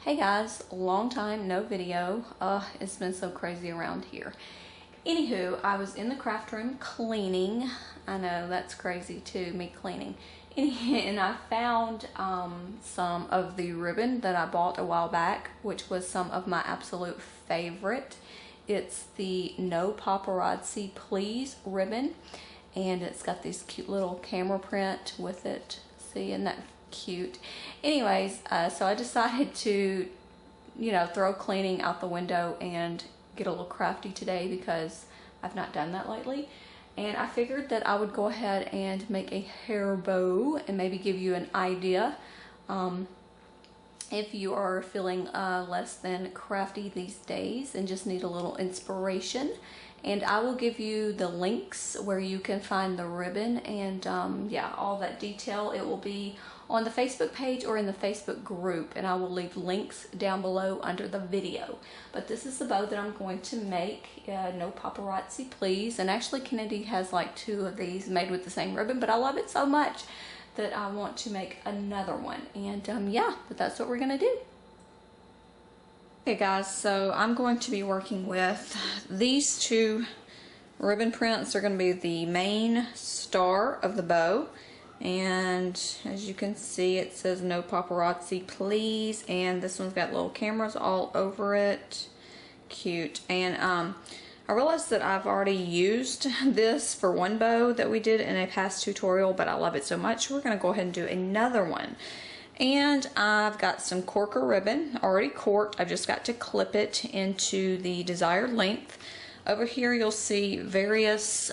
Hey guys, long time no video. It's been so crazy around here. Anywho, I was in the craft room cleaning. I know that's crazy too, me cleaning. And I found some of the ribbon that I bought a while back, which was some of my absolute favorite. It's the No Paparazzi Please ribbon, and it's got this cute little camera print with it. See, isn't that cute? Anyways, so I decided to, throw cleaning out the window and get a little crafty today because I've not done that lately. And I figured that I would go ahead and make a hair bow and maybe give you an idea if you are feeling less than crafty these days and just need a little inspiration. And I will give you the links where you can find the ribbon and yeah, all that detail. It will be on the Facebook page or in the Facebook group, and I will leave links down below under the video. But this is the bow that I'm going to make, No Paparazzi Please. And actually Kennedy has like 2 of these made with the same ribbon, but I love it so much that I want to make another one. And yeah, but that's what we're gonna do. Okay guys, so I'm going to be working with these 2 ribbon prints. They're going to be the main star of the bow, and as you can see it says No Paparazzi Please, and this one's got little cameras all over it. Cute. And I realized that I've already used this for one bow that we did in a past tutorial, but I love it so much we're going to go ahead and do another one. And I've got some corker ribbon already corked. I've just got to clip it into the desired length. Over here you'll see various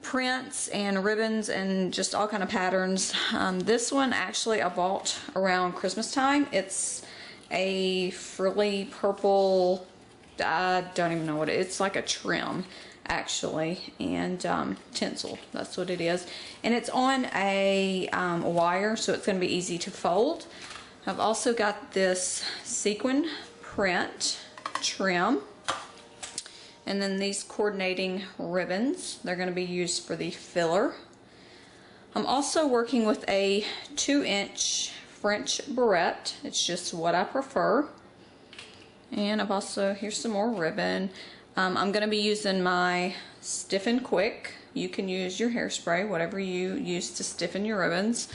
prints and ribbons and just all kind of patterns. This one actually I bought around Christmas time. It's a frilly purple, I don't even know what it is. It's like a trim actually, and tinsel, that's what it is, and it's on a wire, so it's going to be easy to fold. I've also got this sequin print trim, and then these coordinating ribbons. They're going to be used for the filler. I'm also working with a 2-inch French barrette. It's just what I prefer. And I've also, here's some more ribbon. I'm going to be using my Stiffen Quick. You can use your hairspray, whatever you use to stiffen your ribbons.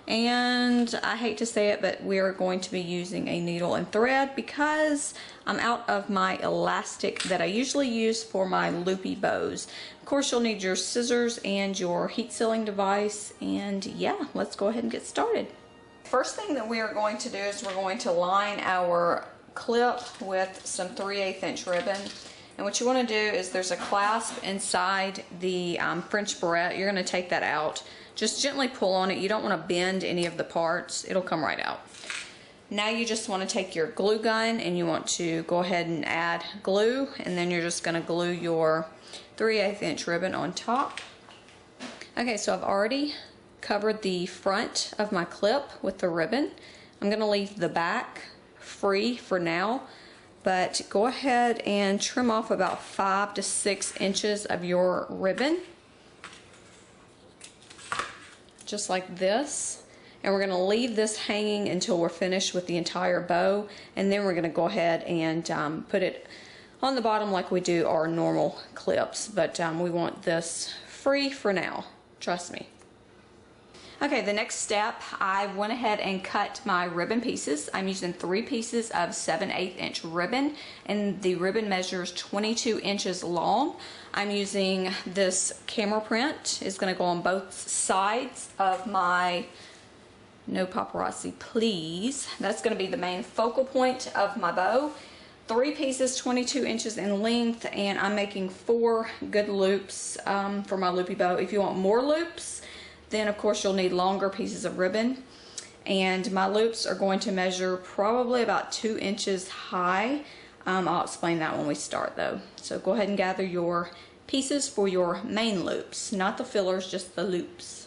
And I hate to say it, but we are going to be using a needle and thread because I'm out of my elastic that I usually use for my loopy bows. Of course, you'll need your scissors and your heat sealing device. And yeah, let's go ahead and get started. First thing that we are going to do is we're going to line our clip with some 3/8 inch ribbon. And what you want to do is there's a clasp inside the French barrette. You're going to take that out. Just gently pull on it. You don't want to bend any of the parts. It'll come right out. Now you just want to take your glue gun and you want to go ahead and add glue, and then you're just going to glue your 3/8 inch ribbon on top. Okay, so I've already covered the front of my clip with the ribbon. I'm going to leave the back free for now, but go ahead and trim off about 5 to 6 inches of your ribbon, just like this. And we're going to leave this hanging until we're finished with the entire bow, and then we're going to go ahead and put it on the bottom like we do our normal clips, but we want this free for now, trust me. Okay, the next step, I went ahead and cut my ribbon pieces. I'm using 3 pieces of 7/8 inch ribbon, and the ribbon measures 22 inches long. I'm using this camera print. It's going to go on both sides of my No Paparazzi Please. That's going to be the main focal point of my bow. 3 pieces, 22 inches in length, and I'm making 4 good loops for my loopy bow. If you want more loops, then of course you'll need longer pieces of ribbon, and my loops are going to measure probably about 2 inches high. I'll explain that when we start though. So go ahead and gather your pieces for your main loops, not the fillers, just the loops.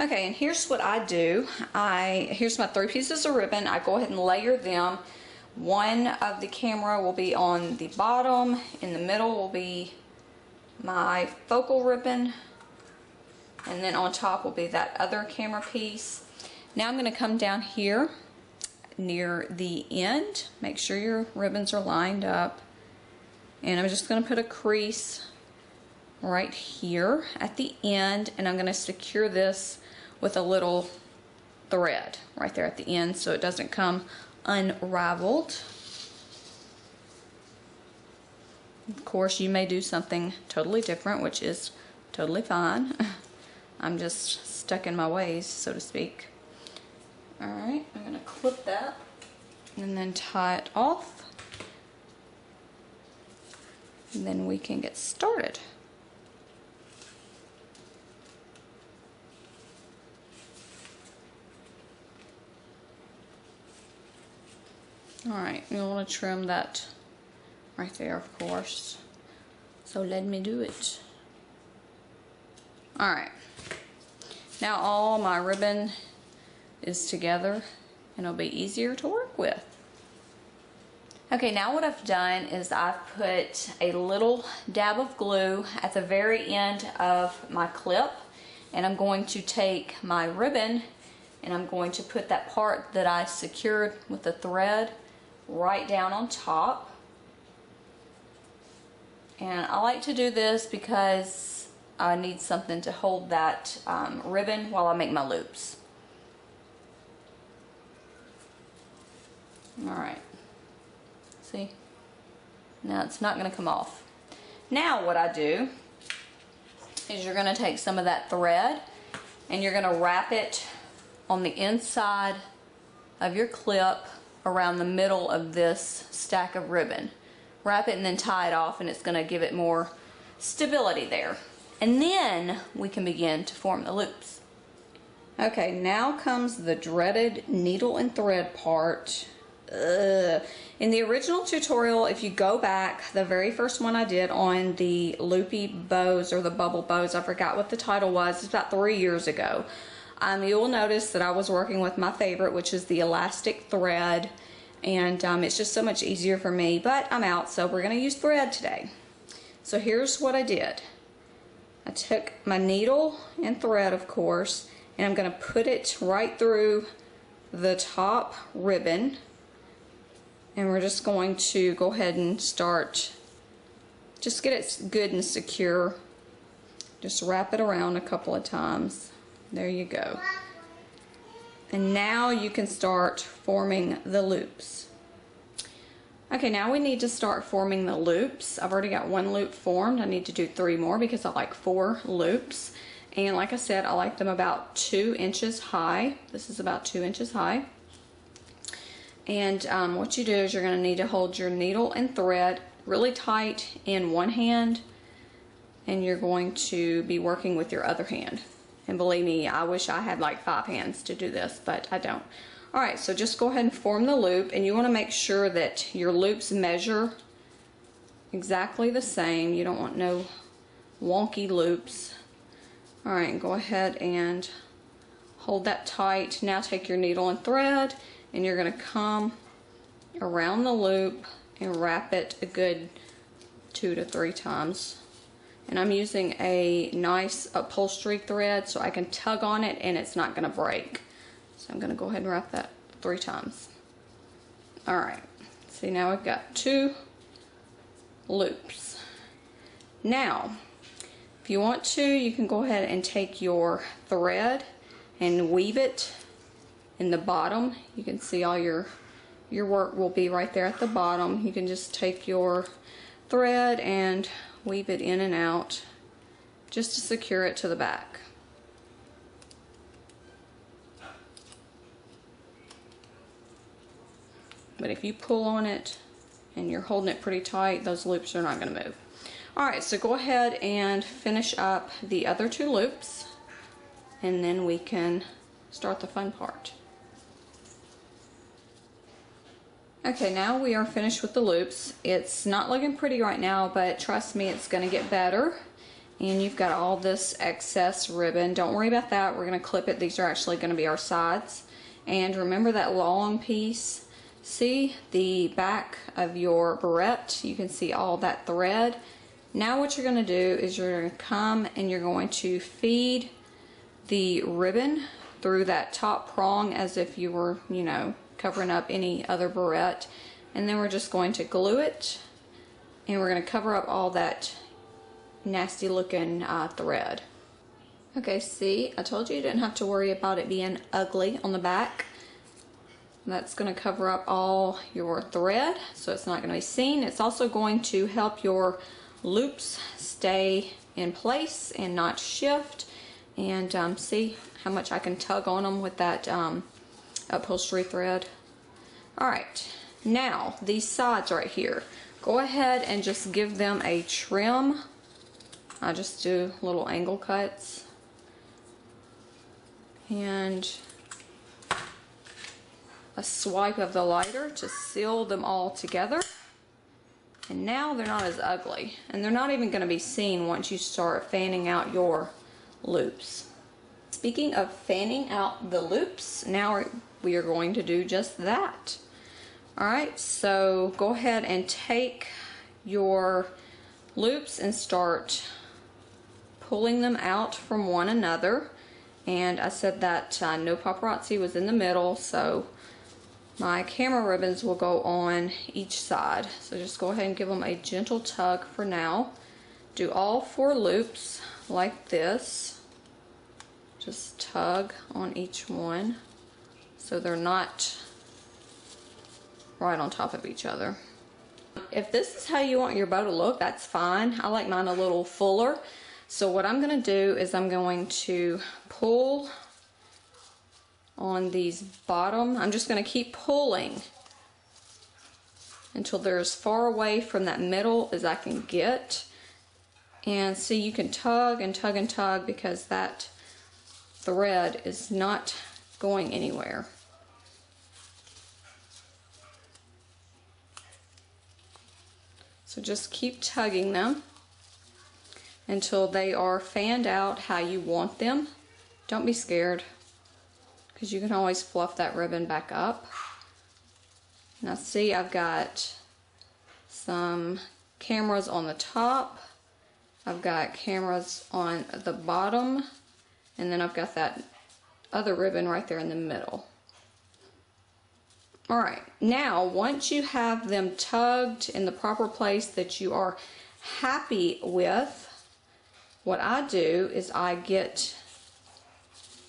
Okay, and here's what I do. Here's my 3 pieces of ribbon. I go ahead and layer them. One of the camera will be on the bottom, in the middle will be my focal ribbon, and then on top will be that other camera piece. Now I'm going to come down here near the end. Make sure your ribbons are lined up. And I'm just going to put a crease right here at the end, and I'm going to secure this with a little thread right there at the end so it doesn't come unraveled. Of course, you may do something totally different, which is totally fine. I'm just stuck in my ways, so to speak. Alright, I'm going to clip that and then tie it off. And then we can get started. Alright, you'll want to trim that right there, of course. So let me do it. Alright, now all my ribbon is together and it'll be easier to work with. Okay, now what I've done is I've put a little dab of glue at the very end of my clip, and I'm going to take my ribbon and I'm going to put that part that I secured with the thread right down on top. And I like to do this because I need something to hold that ribbon while I make my loops. Alright, see? Now it's not going to come off. Now what I do is you're going to take some of that thread and you're going to wrap it on the inside of your clip around the middle of this stack of ribbon. Wrap it and then tie it off, and it's going to give it more stability there. And then we can begin to form the loops. Okay, now comes the dreaded needle and thread part. In the original tutorial, if you go back, the very first one I did on the loopy bows or the bubble bows, I forgot what the title was, it's about 3 years ago. You will notice that I was working with my favorite, which is the elastic thread, and it's just so much easier for me, but I'm out, so we're going to use thread today. So here's what I did. I took my needle and thread, of course, and I'm going to put it right through the top ribbon, and we're just going to go ahead and start, just get it good and secure. Just wrap it around a couple of times. There you go. And now you can start forming the loops. Okay, now we need to start forming the loops. I've already got one loop formed. I need to do 3 more because I like 4 loops. And like I said, I like them about 2 inches high. This is about 2 inches high. And what you do is you're going to need to hold your needle and thread really tight in one hand, and you're going to be working with your other hand. And believe me, I wish I had like 5 hands to do this, but I don't. Alright, so just go ahead and form the loop, and you want to make sure that your loops measure exactly the same. You don't want no wonky loops. Alright, go ahead and hold that tight. Now take your needle and thread, and you're going to come around the loop and wrap it a good 2 to 3 times. And I'm using a nice upholstery thread so I can tug on it and it's not going to break. So I'm going to go ahead and wrap that 3 times. Alright, see, now we've got 2 loops. Now, if you want to, you can go ahead and take your thread and weave it in the bottom. You can see all your work will be right there at the bottom. You can just take your thread and weave it in and out just to secure it to the back. But if you pull on it and you're holding it pretty tight, those loops are not going to move. Alright, so go ahead and finish up the other 2 loops, and then we can start the fun part. Okay, now we are finished with the loops. It's not looking pretty right now, but trust me, it's going to get better. And you've got all this excess ribbon. Don't worry about that. We're going to clip it. These are actually going to be our sides. And remember that long piece? See the back of your barrette? You can see all that thread. Now what you're going to do is you're going to come and you're going to feed the ribbon through that top prong as if you were, you know, covering up any other barrette. And then we're just going to glue it, and we're going to cover up all that nasty looking thread. Okay, see, I told you you didn't have to worry about it being ugly on the back. That's going to cover up all your thread, so it's not going to be seen. It's also going to help your loops stay in place and not shift. And see how much I can tug on them with that upholstery thread. Alright, now these sides right here, go ahead and just give them a trim. I just do little angle cuts. And a swipe of the lighter to seal them all together. And now they're not as ugly. And they're not even going to be seen once you start fanning out your loops. Speaking of fanning out the loops, now we are going to do just that. Alright, so go ahead and take your loops and start pulling them out from one another. And I said that no paparazzi was in the middle, so my camera ribbons will go on each side. So just go ahead and give them a gentle tug for now. Do all 4 loops like this. Just tug on each one so they're not right on top of each other. If this is how you want your bow to look, that's fine. I like mine a little fuller. So what I'm going to do is I'm going to pull on these bottom. I'm just going to keep pulling until they're as far away from that middle as I can get. And see, you can tug and tug and tug because that thread is not going anywhere. So just keep tugging them until they are fanned out how you want them. Don't be scared, because you can always fluff that ribbon back up. Now see, I've got some cameras on the top, I've got cameras on the bottom, and then I've got that other ribbon right there in the middle. Alright, now once you have them tugged in the proper place that you are happy with, what I do is I get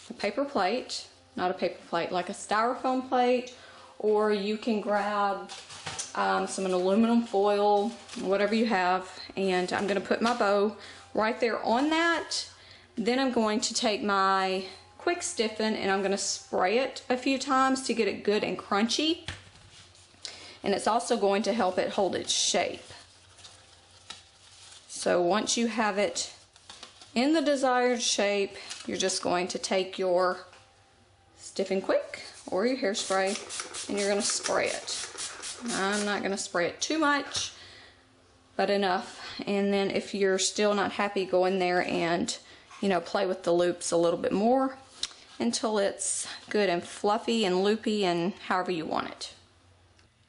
a paper plate, not a paper plate, like a styrofoam plate, or you can grab some aluminum foil, whatever you have, and I'm going to put my bow right there on that. Then I'm going to take my quick stiffen and I'm going to spray it a few times to get it good and crunchy, and it's also going to help it hold its shape. So once you have it in the desired shape, you're just going to take your Stiffen Quick or your hairspray and you're going to spray it. I'm not going to spray it too much, but enough. And then if you're still not happy, go in there and, you know, play with the loops a little bit more until it's good and fluffy and loopy and however you want it.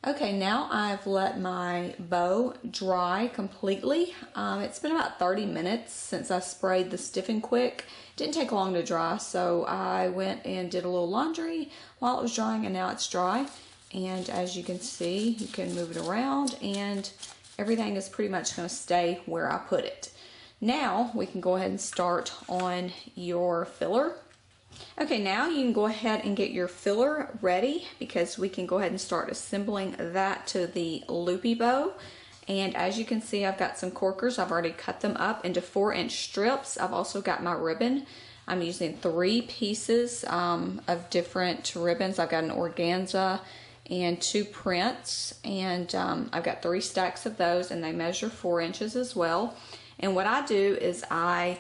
Okay, now I've let my bow dry completely. It's been about 30 minutes since I sprayed the Stiffen Quick. Didn't take long to dry, so I went and did a little laundry while it was drying, and now it's dry. And as you can see, you can move it around and everything is pretty much going to stay where I put it. Now we can go ahead and start on your filler. Okay, now you can go ahead and get your filler ready because we can go ahead and start assembling that to the loopy bow. And as you can see, I've got some corkers. I've already cut them up into 4-inch strips. I've also got my ribbon. I'm using 3 pieces of different ribbons. I've got an organza and 2 prints, and I've got 3 stacks of those, and they measure 4 inches as well. And what I do is I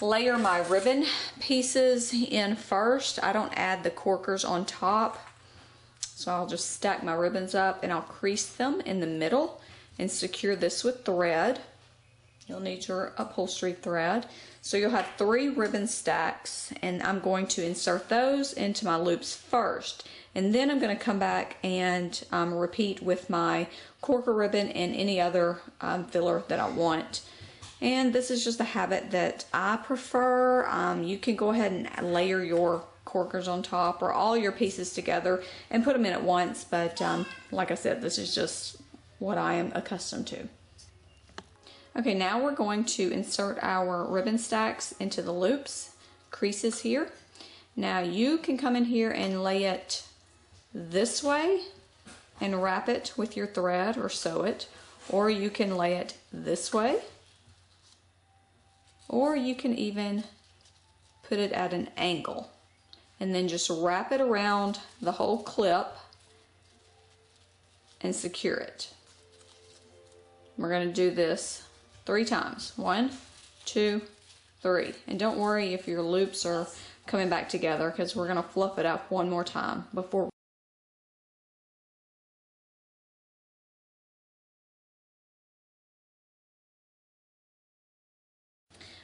layer my ribbon pieces in first. I don't add the corkers on top, so I'll just stack my ribbons up and I'll crease them in the middle and secure this with thread. You'll need your upholstery thread. So you'll have 3 ribbon stacks, and I'm going to insert those into my loops first, and then I'm going to come back and repeat with my corker ribbon and any other filler that I want. And this is just a habit that I prefer. You can go ahead and layer your corkers on top or all your pieces together and put them in at once, but like I said, this is just what I am accustomed to. Okay, now we're going to insert our ribbon stacks into the loops, creases here. Now you can come in here and lay it this way and wrap it with your thread or sew it, or you can lay it this way, or you can even put it at an angle and then just wrap it around the whole clip and secure it. We're going to do this 3 times. 1, 2, 3. And don't worry if your loops are coming back together, because we're going to fluff it up one more time before.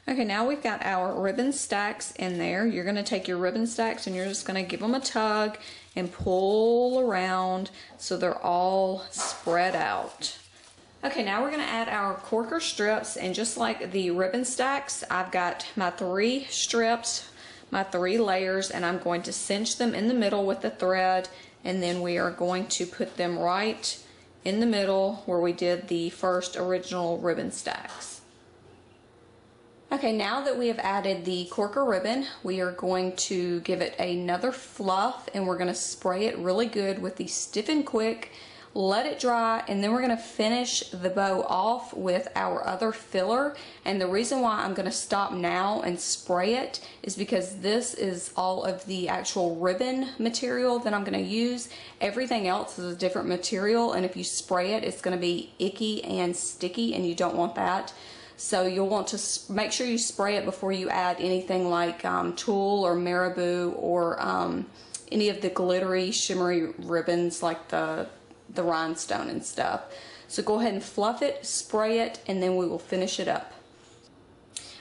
Okay, now we've got our ribbon stacks in there. You're going to take your ribbon stacks and you're just going to give them a tug and pull around so they're all spread out. Okay, now we're going to add our corker strips, and just like the ribbon stacks, I've got my 3 strips, my 3 layers, and I'm going to cinch them in the middle with the thread, and then we are going to put them right in the middle where we did the first original ribbon stacks. Okay, now that we have added the corker ribbon, we are going to give it another fluff, and we're going to spray it really good with the Stiff and Quick. Let it dry, and then we're going to finish the bow off with our other filler. And the reason why I'm going to stop now and spray it is because this is all of the actual ribbon material that I'm going to use. Everything else is a different material, and if you spray it, it's going to be icky and sticky, and you don't want that. So you'll want to make sure you spray it before you add anything like tulle or marabou or any of the glittery, shimmery ribbons like the rhinestone and stuff. So go ahead and fluff it, spray it, and then we will finish it up.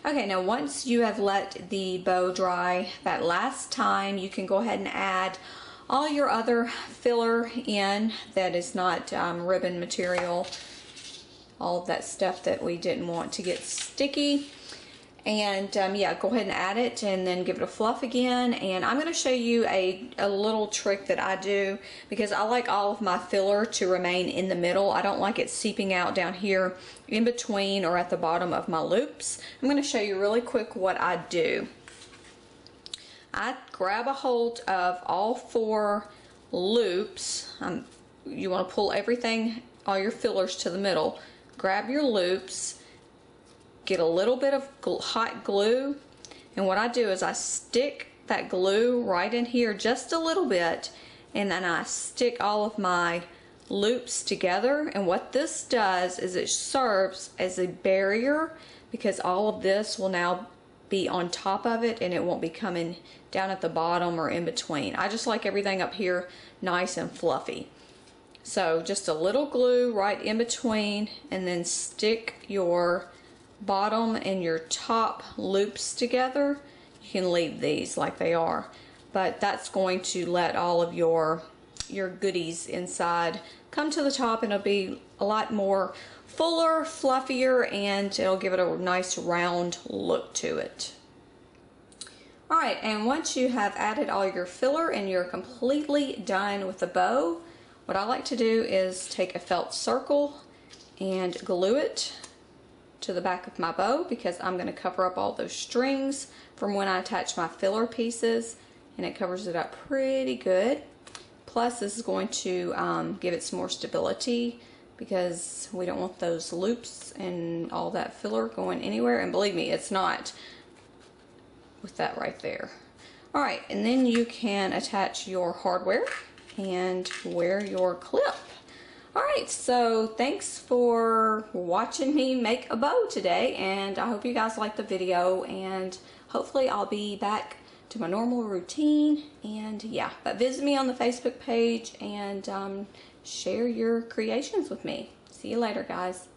Okay, now once you have let the bow dry that last time, you can go ahead and add all your other filler in that is not ribbon material, all of that stuff that we didn't want to get sticky. And yeah, go ahead and add it and then give it a fluff again. And I'm going to show you a little trick that I do, because I like all of my filler to remain in the middle. I don't like it seeping out down here in between or at the bottom of my loops. I'm going to show you really quick what I do. I grab a hold of all 4 loops. You want to pull everything, all your fillers to the middle. Grab your loops, get a little bit of hot glue, and what I do is I stick that glue right in here just a little bit, and then I stick all of my loops together. And what this does is it serves as a barrier, because all of this will now be on top of it and it won't be coming down at the bottom or in between. I just like everything up here nice and fluffy. So just a little glue right in between, and then stick your bottom and your top loops together. You can leave these like they are, but that's going to let all of your goodies inside come to the top, and it'll be a lot more fuller, fluffier, and it'll give it a nice round look to it. Alright, and once you have added all your filler and you're completely done with the bow, what I like to do is take a felt circle and glue it to the back of my bow, because I'm going to cover up all those strings from when I attach my filler pieces, and it covers it up pretty good. Plus this is going to give it some more stability, because we don't want those loops and all that filler going anywhere, and believe me, it's not with that right there. Alright, and then you can attach your hardware and wear your clip. Alright, so thanks for watching me make a bow today, and I hope you guys liked the video, and hopefully I'll be back to my normal routine. And yeah, but visit me on the Facebook page and share your creations with me. See you later, guys.